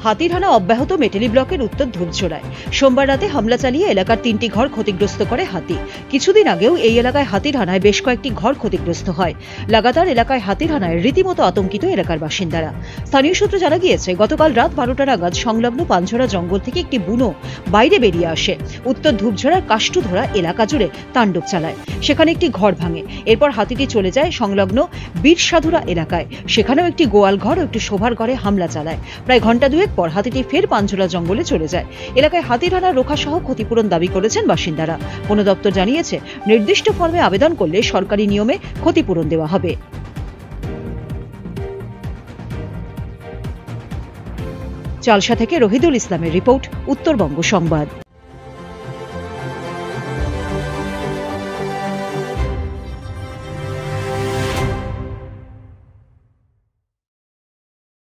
হাতির হানা অব্যাহত মেটেলি ব্লকের উত্তর ধূপঝোড়ায়। সোমবার রাতে হামলা চালিয়ে এলাকার 3টি ঘর ক্ষতিগ্রস্ত করে হাতি। কিছুদিন আগেও এই এলাকায় হাতির হানায় বেশ কয়েকটি ঘর ক্ষতিগ্রস্ত হয়। লাগাতার এলাকায় হাতির হানায় রীতিমতো আতঙ্কিত এলাকার বাসিন্দারা। স্থানীয় সূত্রে জানা গিয়েছে, গতকাল রাত 12টা নাগাদ সংলগ্ন পাঞ্ঝরা জঙ্গল থেকে একটি বুনো বাইরে বেরিয়ে আসে। উত্তর ধূপঝোড়ার কাষ্টুধরা এলাকা জুড়ে তাণ্ডব চালায়। সেখানে একটি ঘর ভাঙে। এরপর হাতিটি চলে যায় সংলগ্ন বীরসাধুরা এলাকায়। সেখানেও একটি গোয়াল ঘর ও একটি শোভার ঘরে হামলা চালায়। প্রায় ঘন্টা দুয়েক পর হাতিটি ফের পাঞ্ঝরা জঙ্গলে চলে যায়। এলাকায় হাতির হানা রোখা সহ ক্ষতিপূরণ দাবি করেছেন বাসিন্দারা। বন দপ্তর জানিয়েছে, নির্দিষ্ট ফর্মে আবেদন করলে সরকারি নিয়মে ক্ষতিপূরণ দেওয়া হবে। চালসা থেকে রহিদুল ইসলামের রিপোর্ট, উত্তরবঙ্গ সংবাদ।